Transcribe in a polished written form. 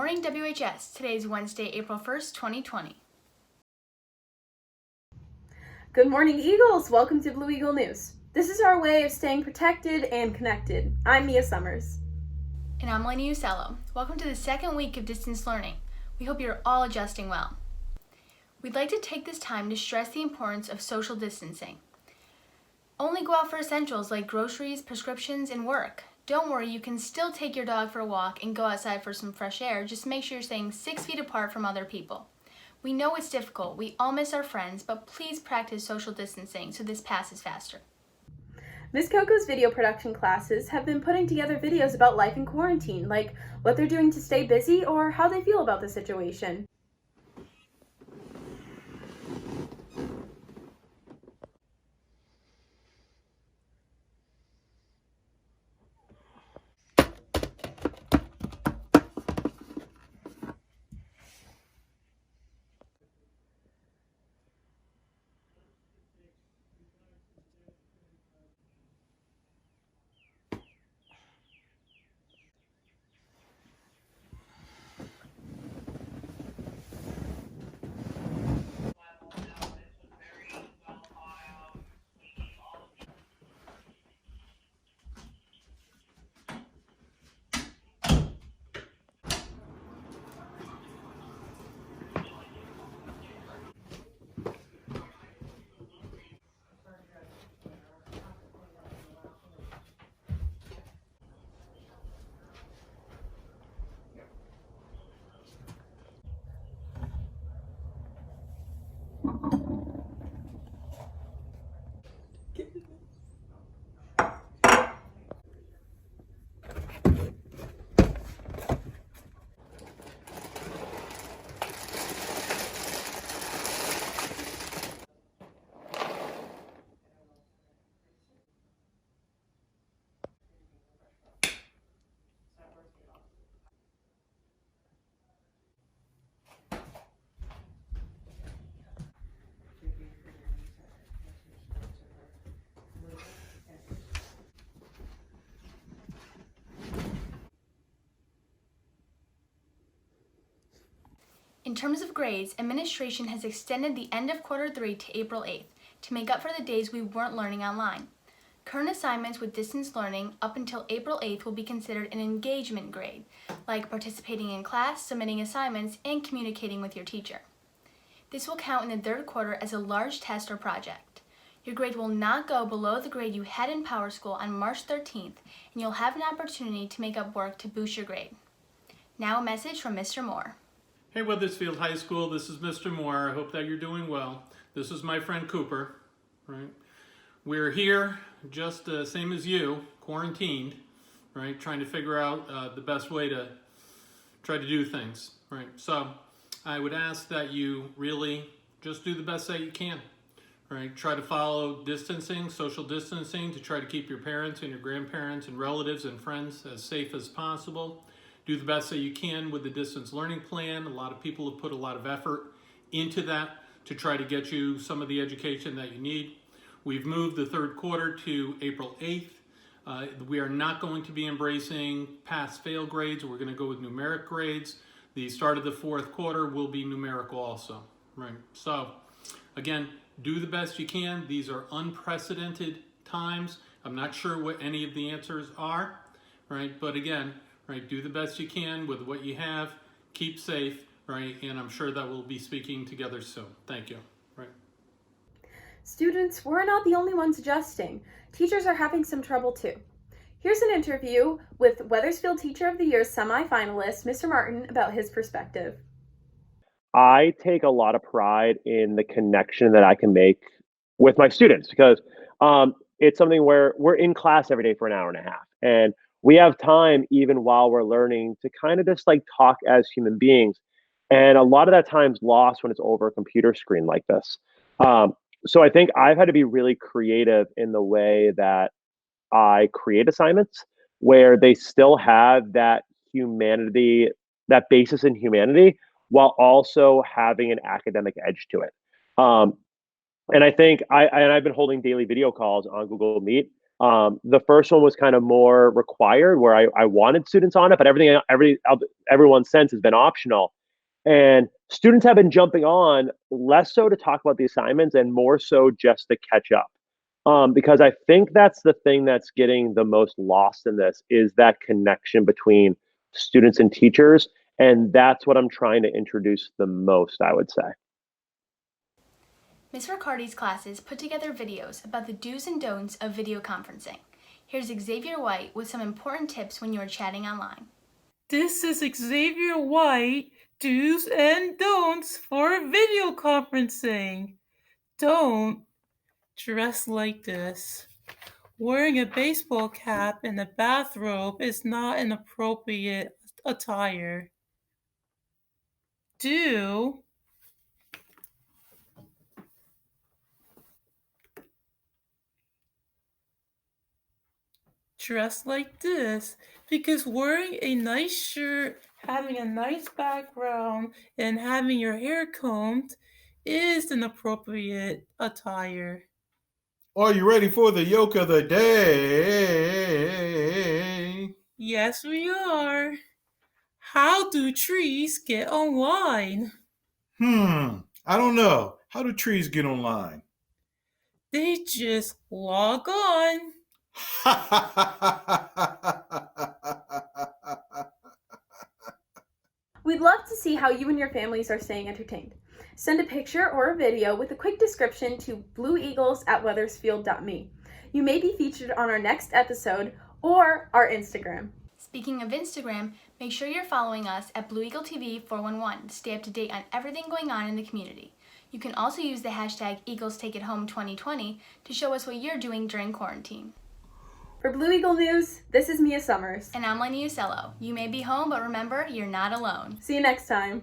morning, WHS. Today is Wednesday, April 1st, 2020. Good morning, Eagles. Welcome to Blue Eagle News. This is our way of staying protected and connected. I'm Mia Sommers. And I'm Lena Uccello. Welcome to the second week of distance learning. We hope you're all adjusting well. We'd like to take this time to stress the importance of social distancing. Only go out for essentials like groceries, prescriptions, and work. Don't worry, you can still take your dog for a walk and go outside for some fresh air. Just make sure you're staying 6 feet apart from other people. We know it's difficult. We all miss our friends, but please practice social distancing so this passes faster. Miss Coco's video production classes have been putting together videos about life in quarantine, like what they're doing to stay busy or how they feel about the situation. In terms of grades, administration has extended the end of quarter 3 to April 8th to make up for the days we weren't learning online. Current assignments with distance learning up until April 8th will be considered an engagement grade, like participating in class, submitting assignments, and communicating with your teacher. This will count in the third quarter as a large test or project. Your grade will not go below the grade you had in Power School on March 13th, and you'll have an opportunity to make up work to boost your grade. Now a message from Mr. Moore. Hey Weathersfield High School, this is Mr. Moore. I hope that you're doing well. This is my friend Cooper, right? We're here, just same as you, quarantined, right? Trying to figure out the best way to try to do things, right? So I would ask that you really just do the best that you can, right? Try to follow distancing, social distancing, to try to keep your parents and your grandparents and relatives and friends as safe as possible. Do the best that you can with the distance learning plan. A lot of people have put a lot of effort into that to try to get you some of the education that you need. We've moved the third quarter to April 8th. We are not going to be embracing pass-fail grades. We're going to go with numeric grades. The start of the fourth quarter will be numerical also, right? So again, do the best you can. These are unprecedented times. I'm not sure what any of the answers are, right? But again, right, do the best you can with what you have, keep safe, right, and I'm sure that we'll be speaking together soon. Thank you. Right. Students, we're not the only ones adjusting. Teachers are having some trouble too. Here's an interview with Weathersfield Teacher of the Year semi-finalist, Mr. Martin, about his perspective. I take a lot of pride in the connection that I can make with my students because it's something where we're in class every day for an hour and a half. And we have time, even while we're learning, to kind of just like talk as human beings. And a lot of that time's lost when it's over a computer screen like this. So I think I've had to be really creative in the way that I create assignments where they still have that humanity, that basis in humanity, while also having an academic edge to it. And I think I've been holding daily video calls on Google Meet The first one was kind of more required, where I wanted students on it, but everyone's sense has been optional. And students have been jumping on less so to talk about the assignments and more so just to catch up. Because I think that's the thing that's getting the most lost in this is that connection between students and teachers. And that's what I'm trying to introduce the most, I would say. Ms. Riccardi's classes put together videos about the do's and don'ts of video conferencing. Here's Xavier White with some important tips when you are chatting online. This is Xavier White, do's and don'ts for video conferencing. Don't dress like this. Wearing a baseball cap and a bathrobe is not an appropriate attire. Do dress like this, because wearing a nice shirt, having a nice background, and having your hair combed is an appropriate attire. Are you ready for the yoke of the day? Yes, we are. How do trees get online? I don't know. How do trees get online? They just log on. We'd love to see how you and your families are staying entertained. Send a picture or a video with a quick description to blueeagles@weathersfield.me. You may be featured on our next episode or our Instagram. Speaking of Instagram, make sure you're following us at Blue Eagle TV 411 to stay up to date on everything going on in the community. You can also use the hashtag EaglesTakeItHome2020 to show us what you're doing during quarantine. For Blue Eagle News, this is Mia Sommers. And I'm Lena Uccello. You may be home, but remember, you're not alone. See you next time.